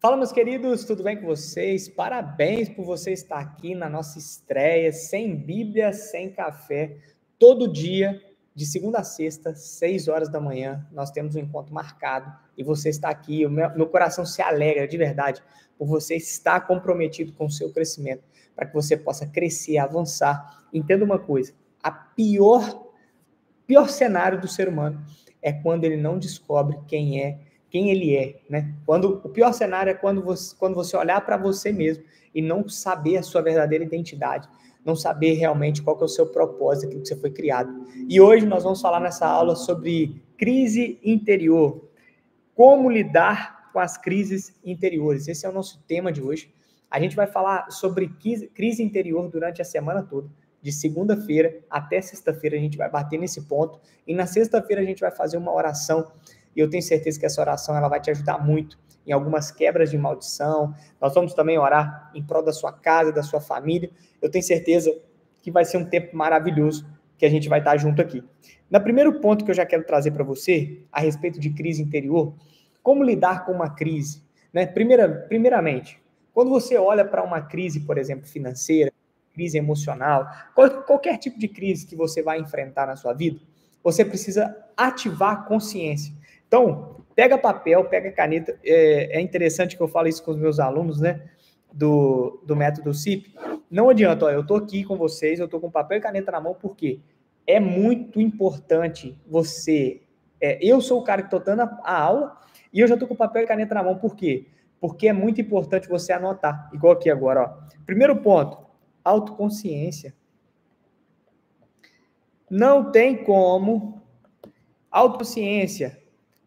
Fala, meus queridos, tudo bem com vocês? Parabéns por você estar aqui na nossa estreia, sem Bíblia, sem café, todo dia, de segunda a sexta, 6 horas da manhã, nós temos um encontro marcado e você está aqui, o meu coração se alegra de verdade por você estar comprometido com o seu crescimento, para que você possa crescer, avançar. Entenda uma coisa, a pior cenário do ser humano é quando ele não descobre quem ele é, né? O pior cenário é quando você olhar para você mesmo e não saber a sua verdadeira identidade, não saber realmente qual que é o seu propósito, aquilo que você foi criado. E hoje nós vamos falar nessa aula sobre crise interior, como lidar com as crises interiores. Esse é o nosso tema de hoje. A gente vai falar sobre crise interior durante a semana toda. De segunda-feira até sexta-feira a gente vai bater nesse ponto. E na sexta-feira a gente vai fazer uma oração. E eu tenho certeza que essa oração ela vai te ajudar muito em algumas quebras de maldição. Nós vamos também orar em prol da sua casa, da sua família. Eu tenho certeza que vai ser um tempo maravilhoso que a gente vai estar junto aqui. No primeiro ponto que eu já quero trazer para você, a respeito de crise interior, como lidar com uma crise, né? Primeiramente, quando você olha para uma crise, por exemplo, financeira, crise emocional, qualquer tipo de crise que você vai enfrentar na sua vida, você precisa ativar a consciência. Então, pega papel, pega caneta, é interessante que eu falo isso com os meus alunos, né, do método CIP. Não adianta, eu estou aqui com vocês, eu estou com papel e caneta na mão, por quê? É muito importante você... eu sou o cara que estou dando a aula e eu já estou com papel e caneta na mão, por quê? Porque é muito importante você anotar, igual aqui agora, ó. Primeiro ponto, autoconsciência. Não tem como, autoconsciência,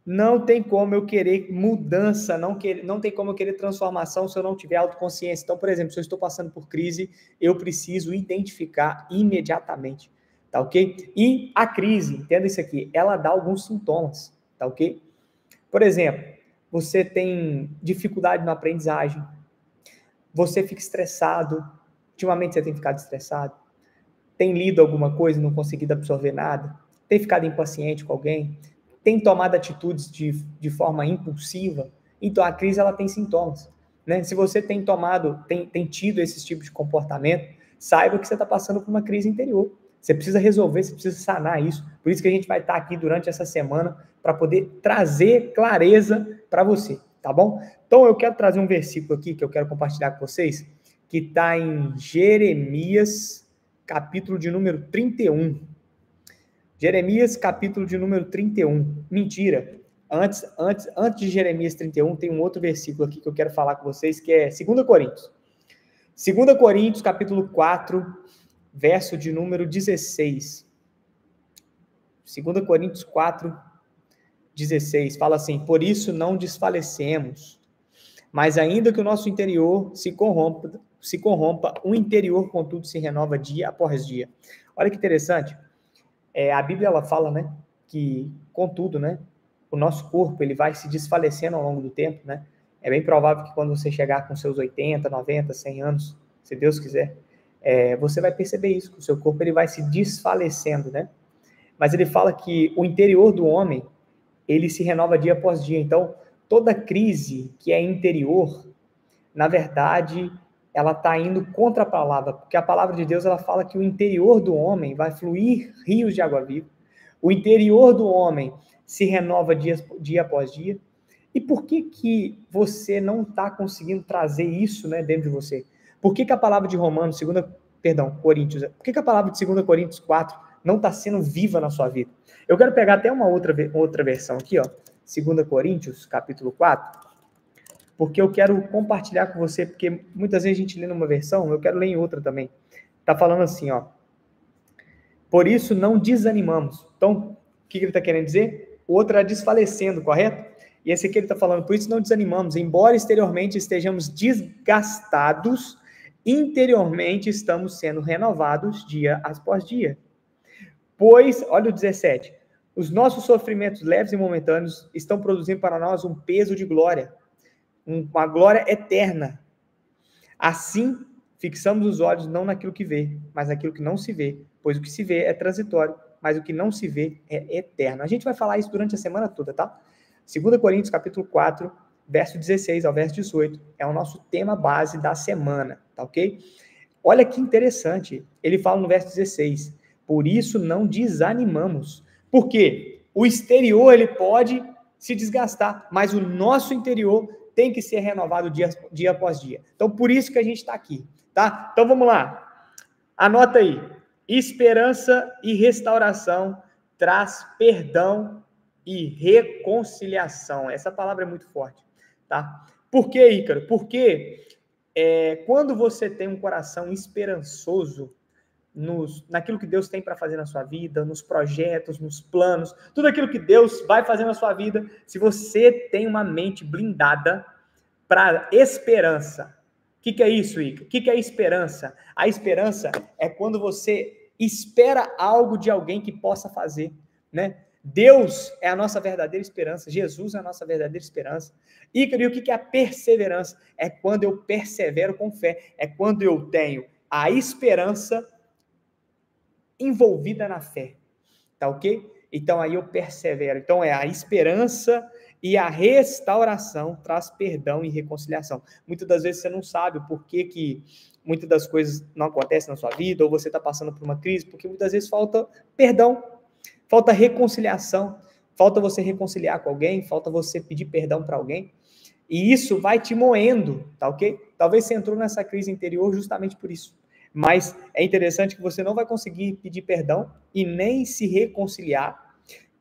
não tem como eu querer mudança, não tem como eu querer transformação se eu não tiver autoconsciência. Então, por exemplo, se eu estou passando por crise, eu preciso identificar imediatamente, tá ok? E a crise, entenda isso aqui, ela dá alguns sintomas, tá ok? Por exemplo, você tem dificuldade na aprendizagem, você fica estressado, ultimamente você tem ficado estressado, tem lido alguma coisa e não conseguido absorver nada, tem ficado impaciente com alguém, tem tomado atitudes de forma impulsiva. Então, a crise ela tem sintomas, né? Se você tem tido esses tipos de comportamento, saiba que você está passando por uma crise interior. Você precisa resolver, você precisa sanar isso. Por isso que a gente vai estar aqui durante essa semana para poder trazer clareza para você, tá bom? Então, eu quero trazer um versículo aqui que eu quero compartilhar com vocês, que está em Jeremias, capítulo de número 31. Jeremias, capítulo de número 31. Mentira. Antes de Jeremias 31, tem um outro versículo aqui que eu quero falar com vocês, que é 2 Coríntios. 2 Coríntios, capítulo 4, verso de número 16. 2 Coríntios 4, 16. Fala assim: por isso não desfalecemos, mas ainda que o nosso interior se corrompa, o interior, contudo, se renova dia após dia. Olha que interessante. A Bíblia, ela fala, né, que, contudo, né, o nosso corpo, ele vai se desfalecendo ao longo do tempo, né? É bem provável que quando você chegar com seus 80, 90, 100 anos, se Deus quiser, você vai perceber isso, que o seu corpo, ele vai se desfalecendo, né? Mas ele fala que o interior do homem, ele se renova dia após dia. Então, toda crise que é interior, na verdade, ela está indo contra a palavra, porque a palavra de Deus ela fala que o interior do homem vai fluir rios de água viva, o interior do homem se renova dia após dia. E por que você não está conseguindo trazer isso, né, dentro de você? Por que a palavra de Coríntios, por que a palavra de 2 Coríntios 4 não está sendo viva na sua vida? Eu quero pegar até uma outra versão aqui, ó, 2 Coríntios, capítulo 4, porque eu quero compartilhar com você, porque muitas vezes a gente lê numa versão, eu quero ler em outra também. Tá falando assim, ó. Por isso não desanimamos. Então, o que ele está querendo dizer? O outro está desfalecendo, correto? E esse aqui ele está falando, por isso não desanimamos, embora exteriormente estejamos desgastados, interiormente estamos sendo renovados dia após dia. Pois, olha o 17, os nossos sofrimentos leves e momentâneos estão produzindo para nós um peso de glória, uma glória eterna. Assim, fixamos os olhos não naquilo que vê, mas naquilo que não se vê, pois o que se vê é transitório, mas o que não se vê é eterno. A gente vai falar isso durante a semana toda, tá? 2 Coríntios, capítulo 4, verso 16 ao verso 18. É o nosso tema base da semana, tá ok? Olha que interessante. Ele fala no verso 16. Por isso não desanimamos. Por quê? O exterior ele pode se desgastar, mas o nosso interior tem que ser renovado dia após dia. Então, por isso que a gente está aqui, tá? Então, vamos lá. Anota aí. Esperança e restauração traz perdão e reconciliação. Essa palavra é muito forte, tá? Por que, Ícaro? Porque quando você tem um coração esperançoso naquilo que Deus tem para fazer na sua vida, nos projetos, nos planos, tudo aquilo que Deus vai fazer na sua vida, se você tem uma mente blindada para esperança. O que é isso, Ica? O que é esperança? A esperança é quando você espera algo de alguém que possa fazer, né? Deus é a nossa verdadeira esperança, Jesus é a nossa verdadeira esperança. Ícaro, e o que é a perseverança? É quando eu persevero com fé, é quando eu tenho a esperança envolvida na fé, tá ok? Então aí eu persevero. Então a esperança e a restauração traz perdão e reconciliação. Muitas das vezes você não sabe por que muitas das coisas não acontecem na sua vida, ou você está passando por uma crise, porque muitas vezes falta perdão, falta reconciliação, falta você reconciliar com alguém, falta você pedir perdão para alguém, e isso vai te moendo, tá ok? Talvez você entrou nessa crise interior justamente por isso. Mas é interessante que você não vai conseguir pedir perdão e nem se reconciliar,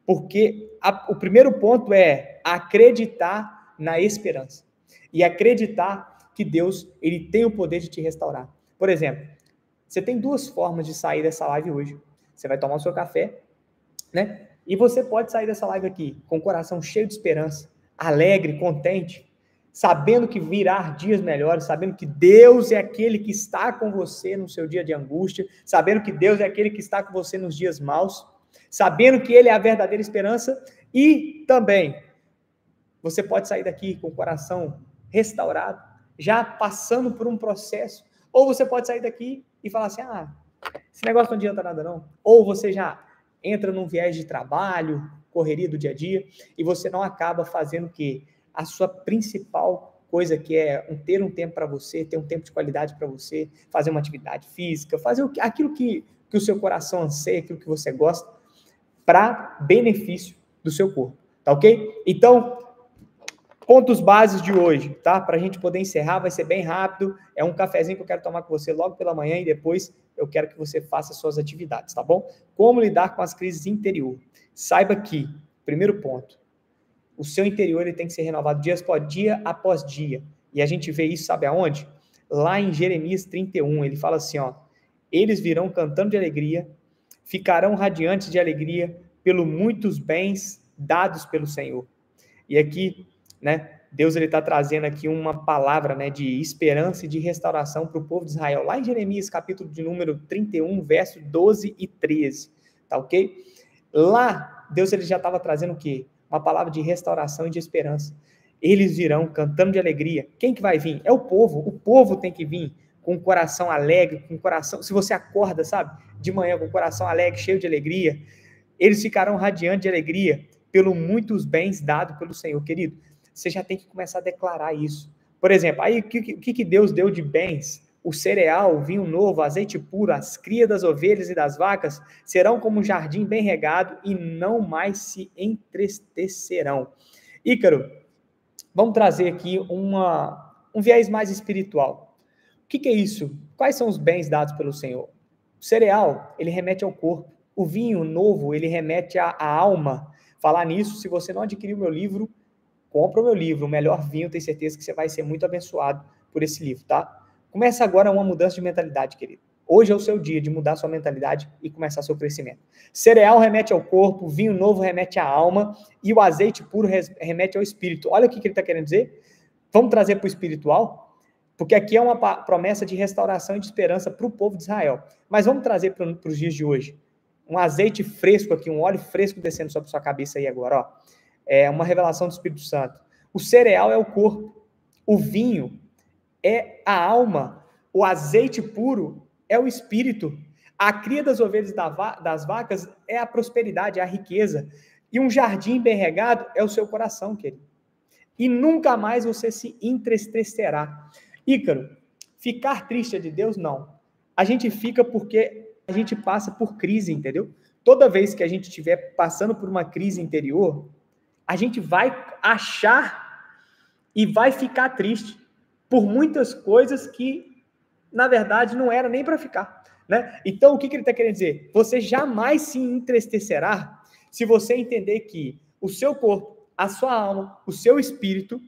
porque o primeiro ponto é acreditar na esperança e acreditar que Deus ele tem o poder de te restaurar. Por exemplo, você tem duas formas de sair dessa live hoje. Você vai tomar o seu café, né? E você pode sair dessa live aqui com o coração cheio de esperança, alegre, contente, sabendo que virá dias melhores, sabendo que Deus é aquele que está com você no seu dia de angústia, sabendo que Deus é aquele que está com você nos dias maus, sabendo que Ele é a verdadeira esperança, e também você pode sair daqui com o coração restaurado, já passando por um processo, ou você pode sair daqui e falar assim, esse negócio não adianta nada não, ou você já entra num viés de trabalho, correria do dia a dia, e você não acaba fazendo o quê? A sua principal coisa, que é ter um tempo para você, ter um tempo de qualidade para você, fazer uma atividade física, fazer aquilo que o seu coração anseia, aquilo que você gosta, para benefício do seu corpo, tá ok? Então, pontos bases de hoje, tá? Para a gente poder encerrar, vai ser bem rápido, é um cafezinho que eu quero tomar com você logo pela manhã e depois eu quero que você faça suas atividades, tá bom? Como lidar com as crises interior? Saiba que, primeiro ponto, o seu interior ele tem que ser renovado dia após dia. E a gente vê isso, sabe aonde? Lá em Jeremias 31, ele fala assim, ó, eles virão cantando de alegria, ficarão radiantes de alegria pelos muitos bens dados pelo Senhor. E aqui, né, Deus ele está trazendo aqui uma palavra, né, de esperança e de restauração para o povo de Israel. Lá em Jeremias, capítulo de número 31, verso 12 e 13, tá ok? Lá, Deus ele já estava trazendo o quê? Uma palavra de restauração e de esperança. Eles virão cantando de alegria. Quem que vai vir? É o povo tem que vir com o coração alegre, com o coração, se você acorda, sabe, de manhã com o coração alegre, cheio de alegria, eles ficarão radiantes de alegria pelos muitos bens dados pelo Senhor, querido. Você já tem que começar a declarar isso. Por exemplo, aí o que Deus deu de bens? O cereal, o vinho novo, azeite puro, as crias das ovelhas e das vacas serão como um jardim bem regado e não mais se entristecerão. Ícaro, vamos trazer aqui um viés mais espiritual. O que é isso? Quais são os bens dados pelo Senhor? O cereal, ele remete ao corpo. O vinho novo, ele remete à alma. Falar nisso, se você não adquiriu o meu livro, compra o meu livro, o melhor vinho, tenho certeza que você vai ser muito abençoado por esse livro, tá? Começa agora uma mudança de mentalidade, querido. Hoje é o seu dia de mudar sua mentalidade e começar seu crescimento. Cereal remete ao corpo, vinho novo remete à alma e o azeite puro remete ao espírito. Olha o que ele está querendo dizer. Vamos trazer para o espiritual? Porque aqui é uma promessa de restauração e de esperança para o povo de Israel. Mas vamos trazer para os dias de hoje. Um azeite fresco aqui, um óleo fresco descendo sobre sua cabeça aí agora, ó. É uma revelação do Espírito Santo. O cereal é o corpo, o vinho é a alma, o azeite puro é o espírito, a cria das ovelhas e das vacas é a prosperidade, é a riqueza, e um jardim bem regado é o seu coração, querido. e nunca mais você se entristecerá. Ícaro, ficar triste é de Deus? Não. A gente fica porque a gente passa por crise, entendeu? Toda vez que a gente estiver passando por uma crise interior, a gente vai achar e vai ficar triste por muitas coisas que, na verdade, não era nem para ficar, né? Então, o que ele está querendo dizer? Você jamais se entristecerá se você entender que o seu corpo, a sua alma, o seu espírito,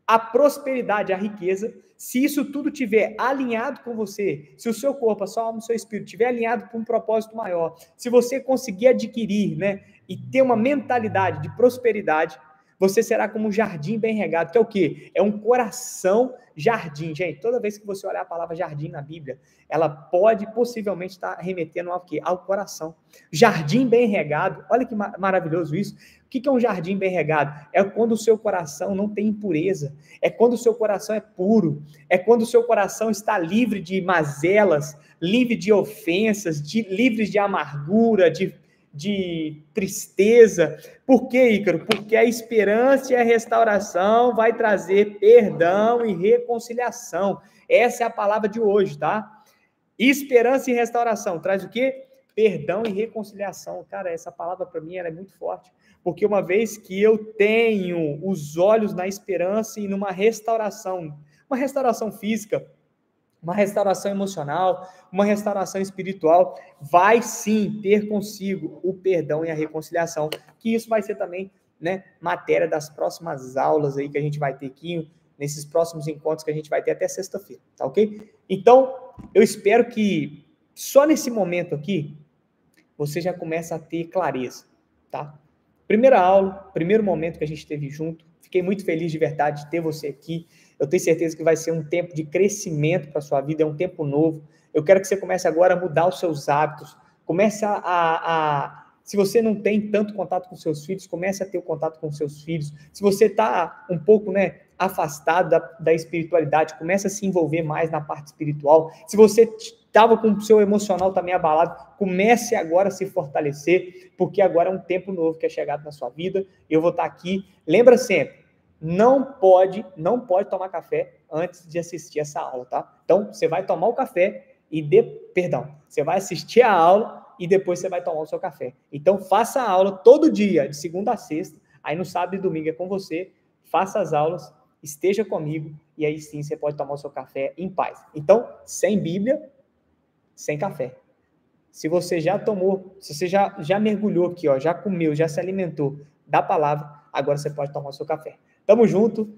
a prosperidade, a riqueza, se isso tudo tiver alinhado com você, se o seu corpo, a sua alma, o seu espírito tiver alinhado com um propósito maior, se você conseguir adquirir, né, e ter uma mentalidade de prosperidade, você será como um jardim bem regado, que é o quê? É um coração jardim. Gente, toda vez que você olhar a palavra jardim na Bíblia, ela pode possivelmente estar remetendo ao quê? Ao coração. Jardim bem regado, olha que maravilhoso isso. O que é um jardim bem regado? É quando o seu coração não tem impureza, é quando o seu coração é puro, é quando o seu coração está livre de mazelas, livre de ofensas, livre de amargura, de tristeza. Por quê, Ícaro? Porque a esperança e a restauração vai trazer perdão e reconciliação. Essa é a palavra de hoje, tá? Esperança e restauração traz o quê? Perdão e reconciliação. Cara, essa palavra para mim ela é muito forte, porque uma vez que eu tenho os olhos na esperança e numa restauração, uma restauração física, uma restauração emocional, uma restauração espiritual, vai sim ter consigo o perdão e a reconciliação, que isso vai ser também, né, matéria das próximas aulas aí que a gente vai ter aqui, nesses próximos encontros que a gente vai ter até sexta-feira, tá ok? Então, eu espero que só nesse momento aqui, você já começa a ter clareza, tá? Primeira aula, primeiro momento que a gente teve junto, fiquei muito feliz de verdade de ter você aqui. Eu tenho certeza que vai ser um tempo de crescimento para a sua vida, é um tempo novo. Eu quero que você comece agora a mudar os seus hábitos, comece se você não tem tanto contato com seus filhos, comece a ter o contato com seus filhos. Se você está um pouco, né, afastado da espiritualidade, comece a se envolver mais na parte espiritual. Se você estava com o seu emocional também abalado, comece agora a se fortalecer, porque agora é um tempo novo que é chegado na sua vida. Eu vou estar aqui. Lembra sempre, não pode tomar café antes de assistir essa aula, tá? Então, você vai tomar o café você vai assistir a aula e depois você vai tomar o seu café. Então, faça a aula todo dia, de segunda a sexta, aí no sábado e domingo é com você, faça as aulas, esteja comigo, e aí sim você pode tomar o seu café em paz. Então, sem Bíblia, sem café. Se você já tomou, se você já mergulhou aqui, ó, já comeu, já se alimentou da palavra, agora você pode tomar o seu café. Tamo junto,